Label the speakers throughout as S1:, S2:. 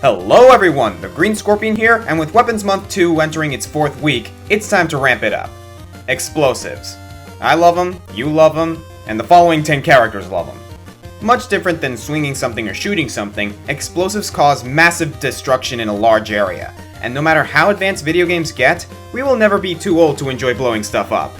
S1: Hello everyone, the Green Scorpion here, and with Weapons Month 2 entering its 4th week, it's time to ramp it up. Explosives. I love them, you love them, and the following 10 characters love them. Much different than swinging something or shooting something, explosives cause massive destruction in a large area, and no matter how advanced video games get, we will never be too old to enjoy blowing stuff up.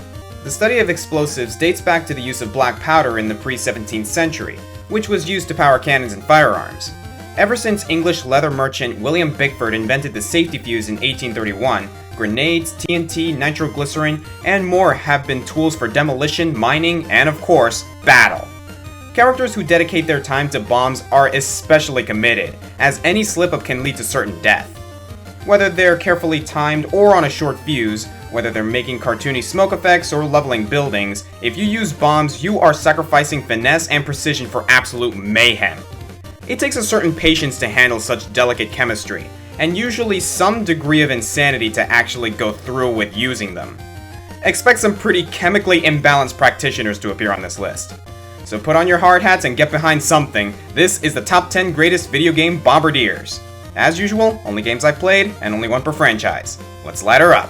S1: The study of explosives dates back to the use of black powder in the pre-17th century, which was used to power cannons and firearms. Ever since English leather merchant William Bickford invented the safety fuse in 1831, grenades, TNT, nitroglycerin, and more have been tools for demolition, mining, and of course, battle. Characters who dedicate their time to bombs are especially committed, as any slip-up can lead to certain death. Whether they're carefully timed or on a short fuse, whether they're making cartoony smoke effects or leveling buildings, if you use bombs, you are sacrificing finesse and precision for absolute mayhem. It takes a certain patience to handle such delicate chemistry, and usually some degree of insanity to actually go through with using them. Expect some pretty chemically imbalanced practitioners to appear on this list. So put on your hard hats and get behind something. This is the top 10 greatest video game Bombardiers. As usual, only games I've played, and only one per franchise. Let's light her up.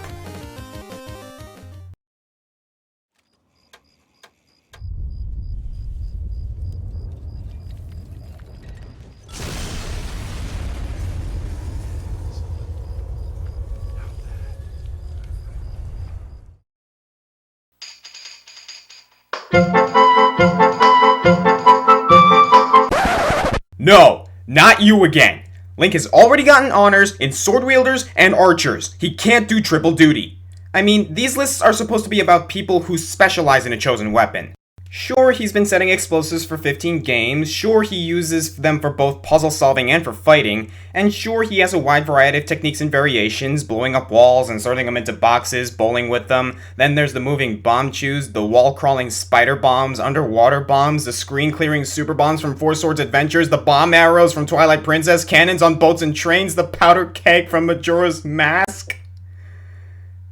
S1: No, not you again. Link has already gotten honors in sword wielders and archers. He can't do triple duty. I mean, these lists are supposed to be about people who specialize in a chosen weapon. Sure, he's been setting explosives for 15 games, sure he uses them for both puzzle solving and for fighting, and sure he has a wide variety of techniques and variations, blowing up walls, inserting them into boxes, bowling with them. Then there's the moving bomb chews, the wall crawling spider bombs, underwater bombs, the screen clearing super bombs from Four Swords Adventures, the bomb arrows from Twilight Princess, cannons on boats and trains, the powder keg from Majora's Mask.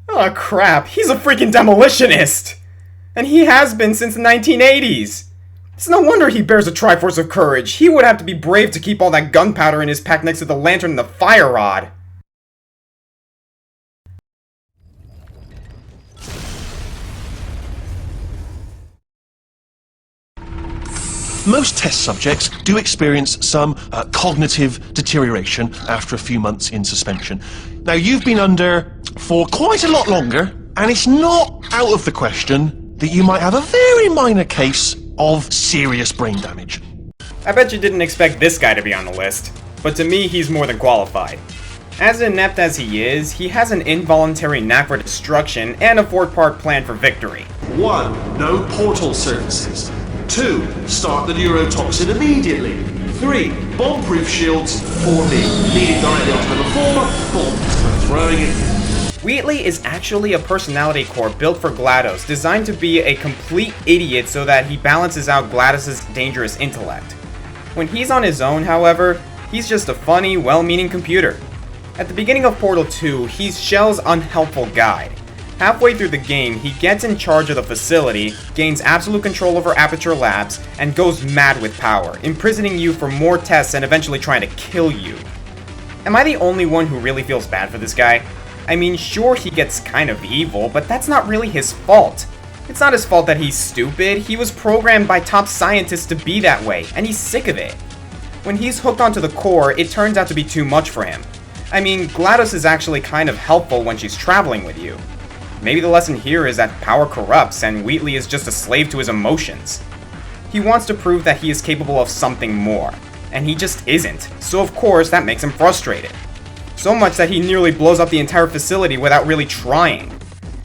S1: Oh crap, he's a freaking demolitionist! And he has been since the 1980s! It's no wonder he bears a Triforce of Courage. He would have to be brave to keep all that gunpowder in his pack next to the lantern and the fire rod.
S2: Most test subjects do experience some cognitive deterioration after a few months in suspension. Now, you've been under for quite a lot longer, and it's not out of the question that you might have a very minor case of serious brain damage.
S1: I bet you didn't expect this guy to be on the list, but to me he's more than qualified. As inept as he is, he has an involuntary knack for destruction and a 4-part plan for victory.
S2: 1. No portal surfaces. 2. Start the neurotoxin immediately. 3. Bomb-proof shields. 4B. Leading directly onto level 4. Boom. Throwing it.
S1: Wheatley is actually a personality core built for GLaDOS, designed to be a complete idiot so that he balances out GLaDOS' dangerous intellect. When he's on his own, however, he's just a funny, well-meaning computer. At the beginning of Portal 2, he's Shell's unhelpful guide. Halfway through the game, he gets in charge of the facility, gains absolute control over Aperture Labs, and goes mad with power, imprisoning you for more tests and eventually trying to kill you. Am I the only one who really feels bad for this guy? I mean, sure, he gets kind of evil, but that's not really his fault. It's not his fault that he's stupid. He was programmed by top scientists to be that way, and he's sick of it. When he's hooked onto the core, it turns out to be too much for him. I mean, GLaDOS is actually kind of helpful when she's traveling with you. Maybe the lesson here is that power corrupts, and Wheatley is just a slave to his emotions. He wants to prove that he is capable of something more, and he just isn't, so of course that makes him frustrated. So much that he nearly blows up the entire facility without really trying.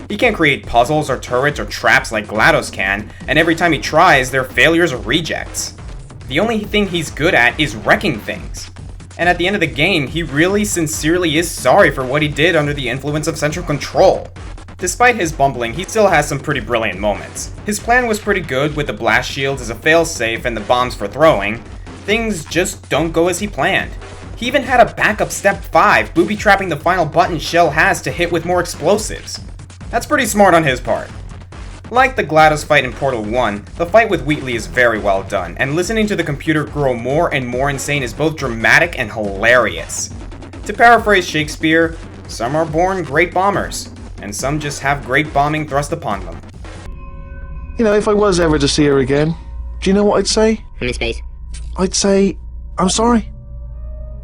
S1: He can't create puzzles or turrets or traps like GLaDOS can, and every time he tries, they're failures or rejects. The only thing he's good at is wrecking things. And at the end of the game, he really sincerely is sorry for what he did under the influence of central control. Despite his bumbling, he still has some pretty brilliant moments. His plan was pretty good with the blast shields as a failsafe and the bombs for throwing. Things just don't go as he planned. He even had a backup step 5, booby-trapping the final button Shell has to hit with more explosives. That's pretty smart on his part. Like the GLaDOS fight in Portal 1, the fight with Wheatley is very well done, and listening to the computer grow more and more insane is both dramatic and hilarious. To paraphrase Shakespeare, some are born great bombers, and some just have great bombing thrust upon them.
S2: You know, if I was ever to see her again, do you know what I'd say?
S3: I'm in space.
S2: I'd say, I'm sorry.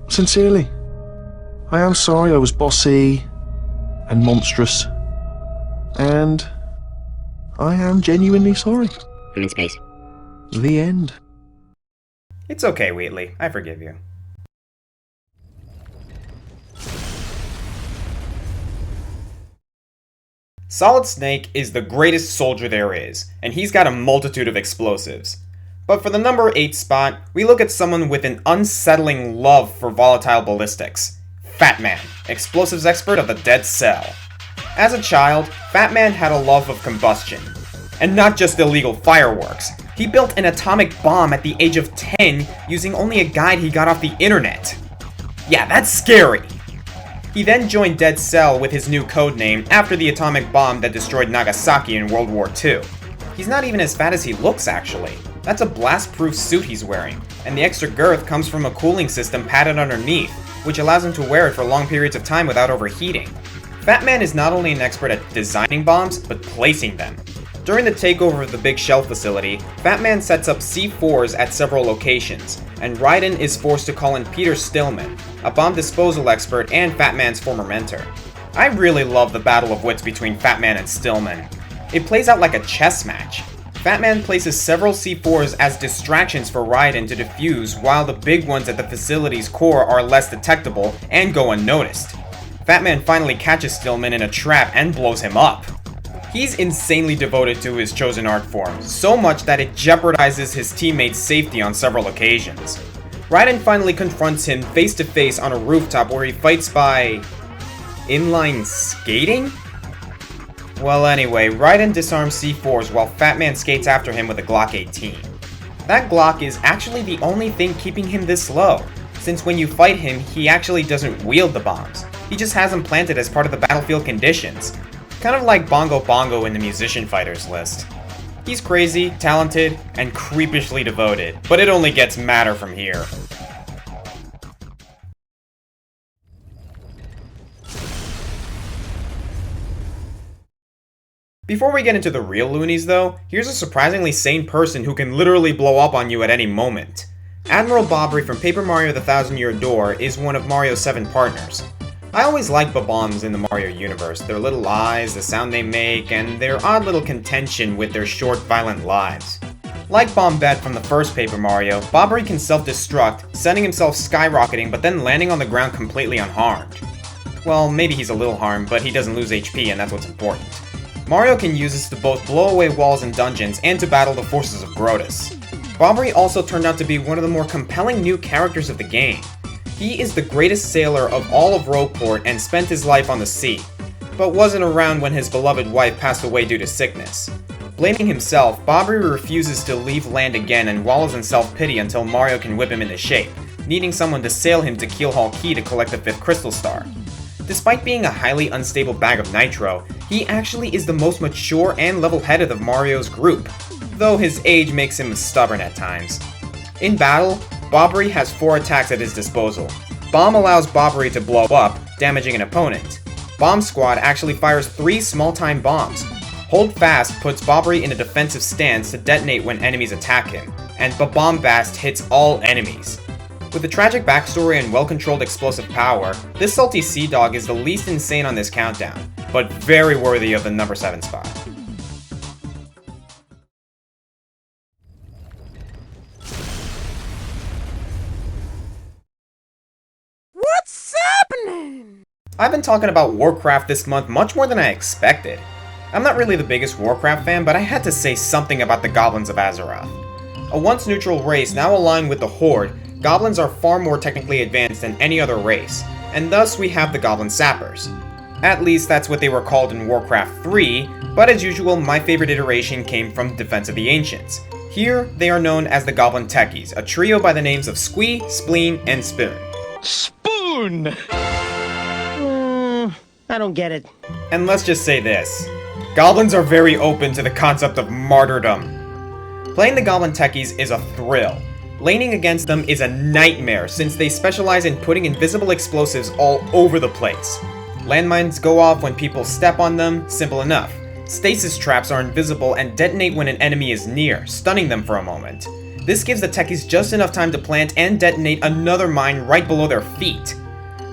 S2: Sincerely. I am sorry I was bossy and monstrous. And I am genuinely sorry.
S3: I'm in space.
S2: The end.
S1: It's okay, Wheatley. I forgive you. Solid Snake is the greatest soldier there is, and he's got a multitude of explosives. But for the number 8 spot, we look at someone with an unsettling love for volatile ballistics. Fat Man, explosives expert of the Dead Cell. As a child, Fat Man had a love of combustion. And not just illegal fireworks. He built an atomic bomb at the age of 10 using only a guide he got off the internet. Yeah, that's scary! He then joined Dead Cell with his new codename after the atomic bomb that destroyed Nagasaki in World War II. He's not even as fat as he looks, actually. That's a blast-proof suit he's wearing, and the extra girth comes from a cooling system padded underneath, which allows him to wear it for long periods of time without overheating. Fat Man is not only an expert at designing bombs, but placing them. During the takeover of the Big Shell facility, Fat Man sets up C4s at several locations, and Raiden is forced to call in Peter Stillman, a bomb disposal expert and Fat Man's former mentor. I really love the battle of wits between Fat Man and Stillman. It plays out like a chess match. Fat Man places several C4s as distractions for Raiden to defuse, while the big ones at the facility's core are less detectable and go unnoticed. Fat Man finally catches Stillman in a trap and blows him up. He's insanely devoted to his chosen art form, so much that it jeopardizes his teammates' safety on several occasions. Raiden finally confronts him face to face on a rooftop where he fights by inline skating? Well anyway, Raiden disarms C4s while Fat Man skates after him with a Glock 18. That Glock is actually the only thing keeping him this low, since when you fight him, he actually doesn't wield the bombs. He just has them planted as part of the battlefield conditions. Kind of like Bongo Bongo in the Musician Fighters list. He's crazy, talented, and creepishly devoted, but it only gets madder from here. Before we get into the real loonies though, here's a surprisingly sane person who can literally blow up on you at any moment. Admiral Bobbery from Paper Mario: The Thousand Year Door is one of Mario's 7 partners. I always like bombs in the Mario universe, their little eyes, the sound they make, and their odd little contention with their short, violent lives. Like Bombette from the first Paper Mario, Bobbery can self-destruct, sending himself skyrocketing but then landing on the ground completely unharmed. Well, maybe he's a little harmed, but he doesn't lose HP and that's what's important. Mario can use this to both blow away walls and dungeons and to battle the forces of Grotus. Bobbery also turned out to be one of the more compelling new characters of the game. He is the greatest sailor of all of Rogueport and spent his life on the sea, but wasn't around when his beloved wife passed away due to sickness. Blaming himself, Bobbery refuses to leave land again and wallows in self-pity until Mario can whip him into shape, needing someone to sail him to Keelhaul Key to collect the 5th Crystal Star. Despite being a highly unstable bag of nitro, he actually is the most mature and level-headed of Mario's group, though his age makes him stubborn at times. In battle, Bobbery has 4 attacks at his disposal. Bomb allows Bobbery to blow up, damaging an opponent. Bomb Squad actually fires 3 small-time bombs. Hold Fast puts Bobbery in a defensive stance to detonate when enemies attack him, and Bombast hits all enemies. With a tragic backstory and well-controlled explosive power, this salty sea dog is the least insane on this countdown, but very worthy of the number 7 spot.
S4: What's happening?
S1: I've been talking about Warcraft this month much more than I expected. I'm not really the biggest Warcraft fan, but I had to say something about the Goblins of Azeroth. A once neutral race now aligned with the Horde, Goblins are far more technically advanced than any other race, and thus we have the Goblin Sappers. At least that's what they were called in Warcraft 3, but as usual my favorite iteration came from Defense of the Ancients. Here, they are known as the Goblin Techies, a trio by the names of Squee, Spleen, and Spoon.
S4: Spoon! I don't get it.
S1: And let's just say this, Goblins are very open to the concept of martyrdom. Playing the Goblin Techies is a thrill. Laning against them is a nightmare since they specialize in putting invisible explosives all over the place. Landmines go off when people step on them, simple enough. Stasis traps are invisible and detonate when an enemy is near, stunning them for a moment. This gives the Techies just enough time to plant and detonate another mine right below their feet.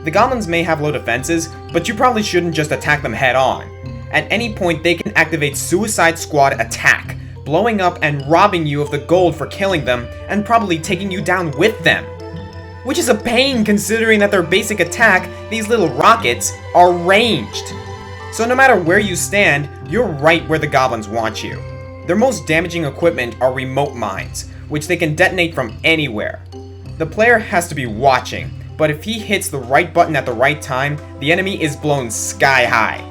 S1: The Goblins may have low defenses, but you probably shouldn't just attack them head on. At any point they can activate Suicide Squad Attack, blowing up and robbing you of the gold for killing them, and probably taking you down with them. Which is a pain considering that their basic attack, these little rockets, are ranged. So no matter where you stand, you're right where the Goblins want you. Their most damaging equipment are remote mines, which they can detonate from anywhere. The player has to be watching, but if he hits the right button at the right time, the enemy is blown sky high.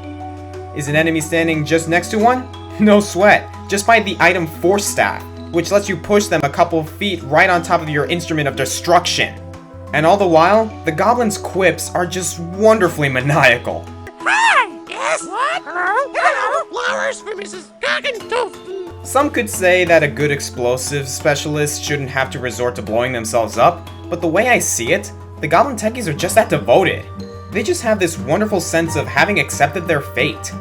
S1: Is an enemy standing just next to one? No sweat, just buy the item Force Staff, which lets you push them a couple of feet right on top of your instrument of destruction. And all the while, the Goblins' quips are just wonderfully maniacal.
S4: Hi! Yes? What? Hello? Hello? Flowers for Mrs. Gaggentoft.
S1: Some could say that a good explosive specialist shouldn't have to resort to blowing themselves up, but the way I see it, the Goblin Techies are just that devoted. They just have this wonderful sense of having accepted their fate.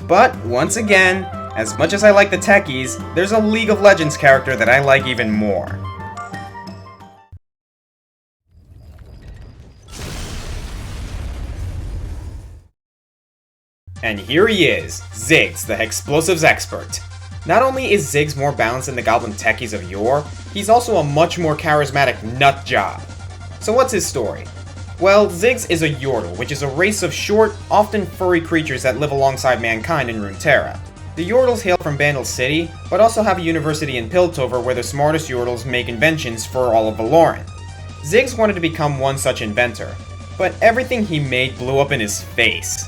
S1: But, once again, as much as I like the Techies, there's a League of Legends character that I like even more. And here he is, Ziggs, the explosives expert. Not only is Ziggs more balanced than the Goblin Techies of yore, he's also a much more charismatic nutjob. So what's his story? Well, Ziggs is a Yordle, which is a race of short, often furry creatures that live alongside mankind in Runeterra. The Yordles hail from Bandle City, but also have a university in Piltover where the smartest Yordles make inventions for all of Valoran. Ziggs wanted to become one such inventor, but everything he made blew up in his face.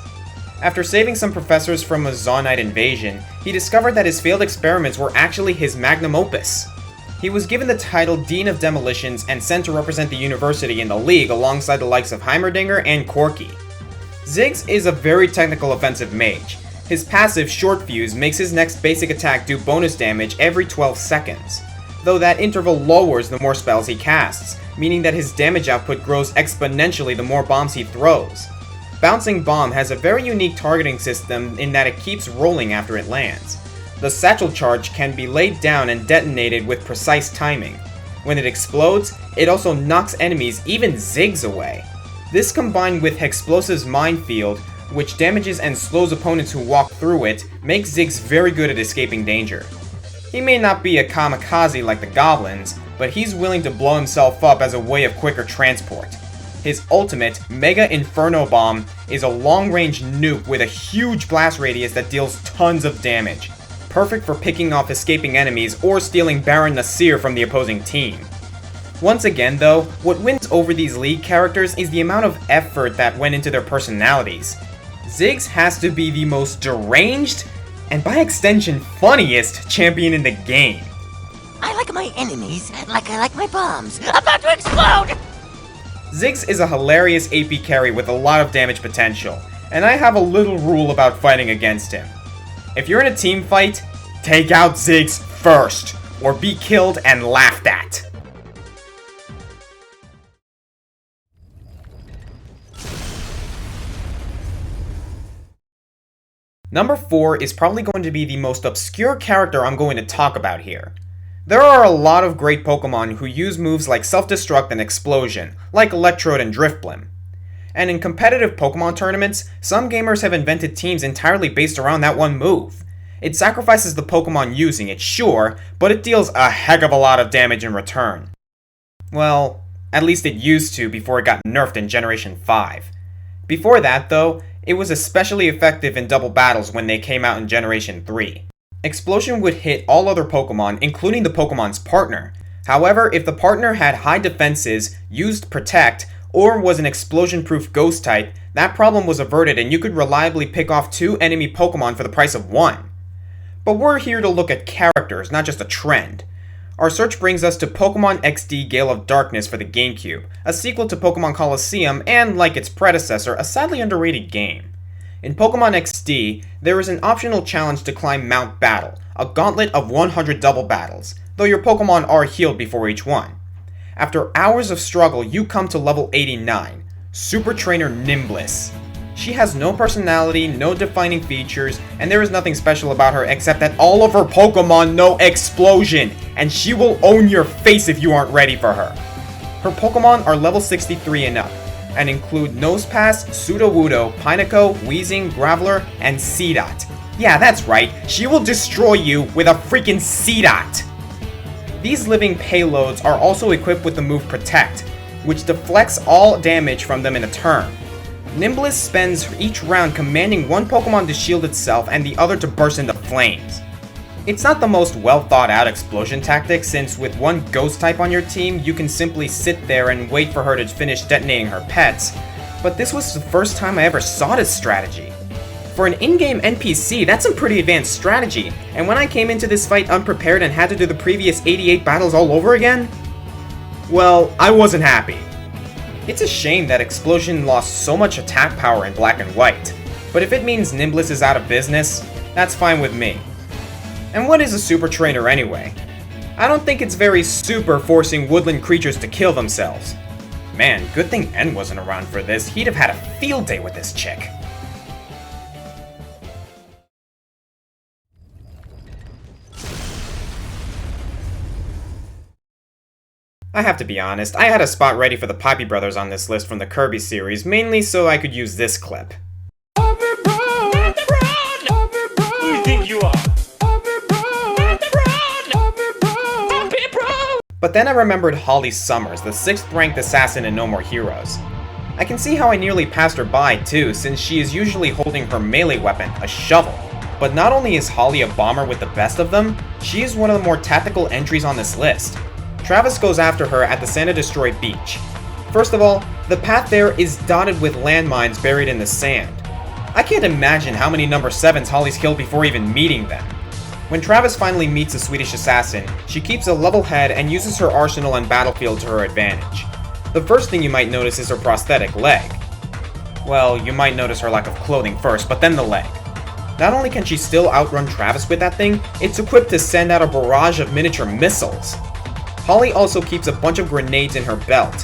S1: After saving some professors from a Zaunite invasion, he discovered that his failed experiments were actually his magnum opus. He was given the title Dean of Demolitions and sent to represent the university in the League alongside the likes of Heimerdinger and Corki. Ziggs is a very technical offensive mage. His passive Short Fuse makes his next basic attack do bonus damage every 12 seconds, though that interval lowers the more spells he casts, meaning that his damage output grows exponentially the more bombs he throws. Bouncing Bomb has a very unique targeting system in that it keeps rolling after it lands. The satchel charge can be laid down and detonated with precise timing. When it explodes, it also knocks enemies, even Ziggs, away. This combined with Explosive's Minefield, which damages and slows opponents who walk through it, makes Ziggs very good at escaping danger. He may not be a kamikaze like the Goblins, but he's willing to blow himself up as a way of quicker transport. His ultimate, Mega Inferno Bomb, is a long-range nuke with a huge blast radius that deals tons of damage. Perfect for picking off escaping enemies or stealing Baron Nasir from the opposing team. Once again though, what wins over these League characters is the amount of effort that went into their personalities. Ziggs has to be the most deranged, and by extension funniest, champion in the game.
S3: I like my enemies like I like my bombs. About to explode!
S1: Ziggs is a hilarious AP carry with a lot of damage potential, and I have a little rule about fighting against him. If you're in a team fight, take out Ziggs first, or be killed and laughed at. Number 4 is probably going to be the most obscure character I'm going to talk about here. There are a lot of great Pokemon who use moves like Self-Destruct and Explosion, like Electrode and Driftblim. And in competitive Pokemon tournaments, some gamers have invented teams entirely based around that one move. It sacrifices the Pokemon using it, sure, but it deals a heck of a lot of damage in return. Well, at least it used to before it got nerfed in Generation 5. Before that, though, it was especially effective in double battles when they came out in Generation 3. Explosion would hit all other Pokemon, including the Pokemon's partner. However, if the partner had high defenses, used Protect, or was an explosion-proof ghost type, that problem was averted and you could reliably pick off 2 enemy Pokemon for the price of 1. But we're here to look at characters, not just a trend. Our search brings us to Pokemon XD Gale of Darkness for the Gamecube, a sequel to Pokemon Colosseum and, like its predecessor, a sadly underrated game. In Pokemon XD, there is an optional challenge to climb Mount Battle, a gauntlet of 100 double battles, though your Pokemon are healed before each one. After hours of struggle, you come to level 89, Super Trainer Nimbliss. She has no personality, no defining features, and there is nothing special about her except that all of her Pokemon know Explosion, and she will own your face if you aren't ready for her. Her Pokemon are level 63 and up, and include Nosepass, Sudowoodo, Pineco, Weezing, Graveler, and Seedot. Yeah, that's right, she will destroy you with a freaking Seedot! These living payloads are also equipped with the move Protect, which deflects all damage from them in a turn. Nimbliss spends each round commanding one Pokemon to shield itself and the other to burst into flames. It's not the most well thought out explosion tactic, since with one ghost type on your team, you can simply sit there and wait for her to finish detonating her pets, but this was the first time I ever saw this strategy. For an in-game NPC, that's some pretty advanced strategy, and when I came into this fight unprepared and had to do the previous 88 battles all over again, well, I wasn't happy. It's a shame that Explosion lost so much attack power in Black and White, but if it means Nimbliss is out of business, that's fine with me. And what is a Super Trainer anyway? I don't think it's very super forcing woodland creatures to kill themselves. Man, good thing N wasn't around for this, he'd have had a field day with this chick. I have to be honest, I had a spot ready for the Poppy Brothers on this list from the Kirby series, mainly so I could use this clip.
S4: Who do you think you are?
S1: But then I remembered Holly Summers, the 6th ranked assassin in No More Heroes. I can see how I nearly passed her by too, since she is usually holding her melee weapon, a shovel. But not only is Holly a bomber with the best of them, she is one of the more tactical entries on this list. Travis goes after her at the Santa Destroy beach. First of all, the path there is dotted with landmines buried in the sand. I can't imagine how many number 7s Holly's killed before even meeting them. When Travis finally meets the Swedish assassin, she keeps a level head and uses her arsenal and battlefield to her advantage. The first thing you might notice is her prosthetic leg. Well, you might notice her lack of clothing first, but then the leg. Not only can she still outrun Travis with that thing, it's equipped to send out a barrage of miniature missiles. Holly also keeps a bunch of grenades in her belt.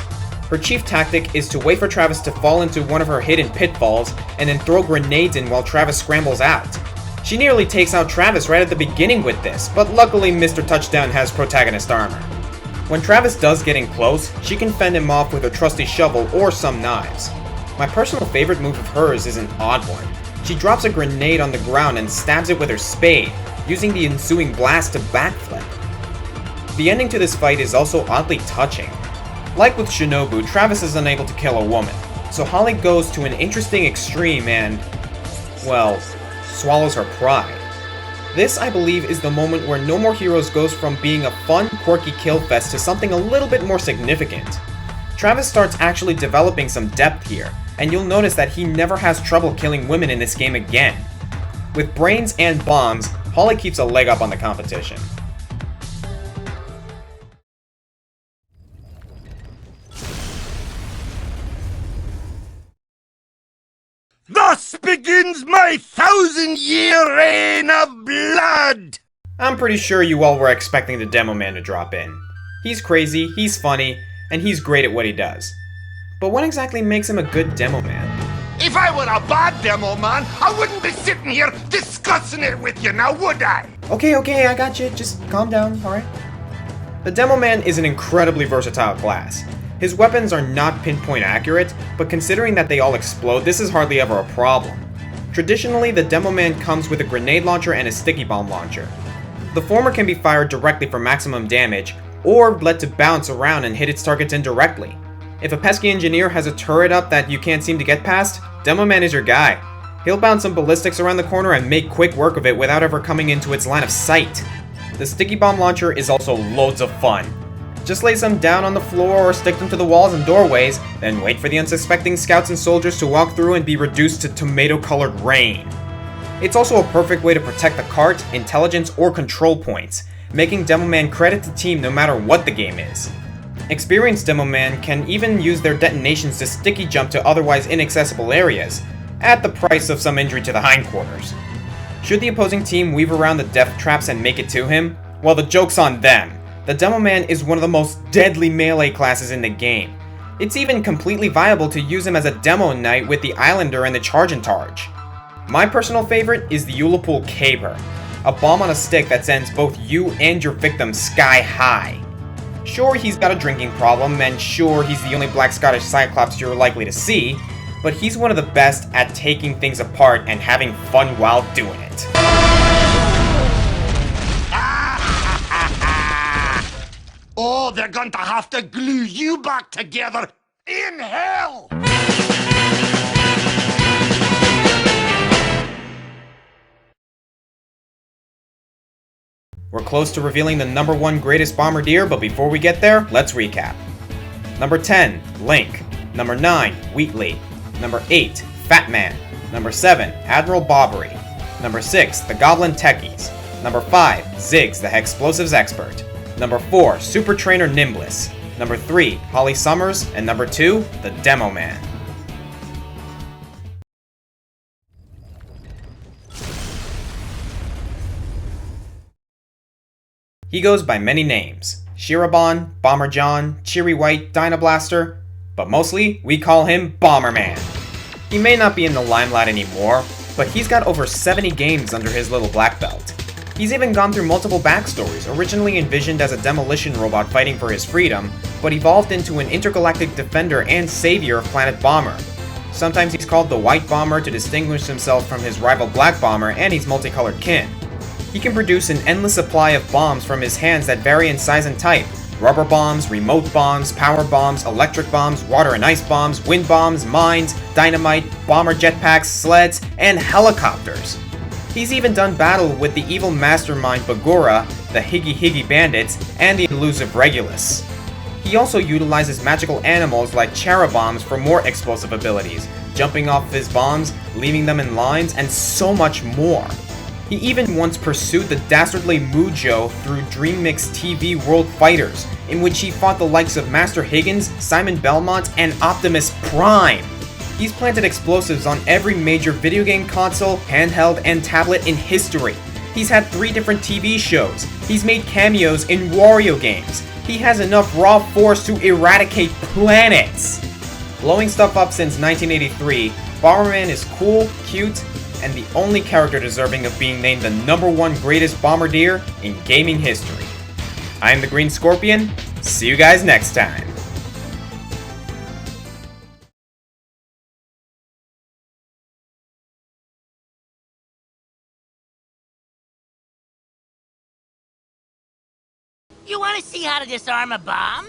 S1: Her chief tactic is to wait for Travis to fall into one of her hidden pitfalls and then throw grenades in while Travis scrambles out. She nearly takes out Travis right at the beginning with this, but luckily Mr. Touchdown has protagonist armor. When Travis does get in close, she can fend him off with her trusty shovel or some knives. My personal favorite move of hers is an odd one. She drops a grenade on the ground and stabs it with her spade, using the ensuing blast to backflip. The ending to this fight is also oddly touching. Like with Shinobu, Travis is unable to kill a woman, so Holly goes to an interesting extreme and, well, swallows her pride. This, I believe, is the moment where No More Heroes goes from being a fun, quirky kill fest to something a little bit more significant. Travis starts actually developing some depth here, and you'll notice that he never has trouble killing women in this game again. With brains and bombs, Holly keeps a leg up on the competition.
S5: Thus begins my 1,000-year reign of blood!
S1: I'm pretty sure you all were expecting the Demo Man to drop in. He's crazy, he's funny, and he's great at what he does. But what exactly makes him a good Demo Man?
S5: If I were a bad demo man, I wouldn't be sitting here discussing it with you now, would I?
S1: Okay, I got you. Just calm down, alright? The Demo Man is an incredibly versatile class. His weapons are not pinpoint accurate, but considering that they all explode, this is hardly ever a problem. Traditionally, the Demo Man comes with a grenade launcher and a sticky bomb launcher. The former can be fired directly for maximum damage, or let to bounce around and hit its targets indirectly. If a pesky engineer has a turret up that you can't seem to get past, Demo Man is your guy. He'll bounce some ballistics around the corner and make quick work of it without ever coming into its line of sight. The sticky bomb launcher is also loads of fun. Just lay some down on the floor or stick them to the walls and doorways, then wait for the unsuspecting scouts and soldiers to walk through and be reduced to tomato-colored rain. It's also a perfect way to protect the cart, intelligence, or control points, making Demo Man credit the team no matter what the game is. Experienced Demo Man can even use their detonations to sticky jump to otherwise inaccessible areas, at the price of some injury to the hindquarters. Should the opposing team weave around the death traps and make it to him? Well, the joke's on them. The Demo Man is one of the most deadly melee classes in the game. It's even completely viable to use him as a demo knight with the Islander and the Charge and Targe. My personal favorite is the Ullapool Caber, a bomb on a stick that sends both you and your victim sky high. Sure, he's got a drinking problem, and sure, he's the only Black Scottish Cyclops you're likely to see, but he's one of the best at taking things apart and having fun while doing it.
S5: Oh, they're going to have to glue you back together in hell!
S1: We're close to revealing the number 1 greatest Bombardier, but before we get there, let's recap. Number 10, Link. Number 9, Wheatley. Number 8, Fat Man. Number 7, Admiral Bobbery. Number 6, the Goblin Techies. Number 5, Ziggs, the Explosives Expert. Number 4, Super Trainer Nimbless. Number 3, Holly Summers. And number 2, the Demo Man. He goes by many names: Shirabon, Bomber John, Cheery White, Dynablaster, but mostly we call him Bomberman. He may not be in the limelight anymore, but he's got over 70 games under his little black belt. He's even gone through multiple backstories, originally envisioned as a demolition robot fighting for his freedom, but evolved into an intergalactic defender and savior of Planet Bomber. Sometimes he's called the White Bomber to distinguish himself from his rival Black Bomber and his multicolored kin. He can produce an endless supply of bombs from his hands that vary in size and type: rubber bombs, remote bombs, power bombs, electric bombs, water and ice bombs, wind bombs, mines, dynamite, bomber jetpacks, sleds, and helicopters. He's even done battle with the evil mastermind Bagura, the Higgy Higgy Bandits, and the elusive Regulus. He also utilizes magical animals like Charabombs for more explosive abilities, jumping off his bombs, leaving them in lines, and so much more. He even once pursued the dastardly Mujo through Dream Mix TV World Fighters, in which he fought the likes of Master Higgins, Simon Belmont, and Optimus Prime. He's planted explosives on every major video game console, handheld, and tablet in history. He's had 3 different TV shows. He's made cameos in Wario games. He has enough raw force to eradicate planets. Blowing stuff up since 1983, Bomberman is cool, cute, and the only character deserving of being named the number 1 greatest Bombardier in gaming history. I'm the Green Scorpion. See you guys next time.
S3: You want to see how to disarm a bomb?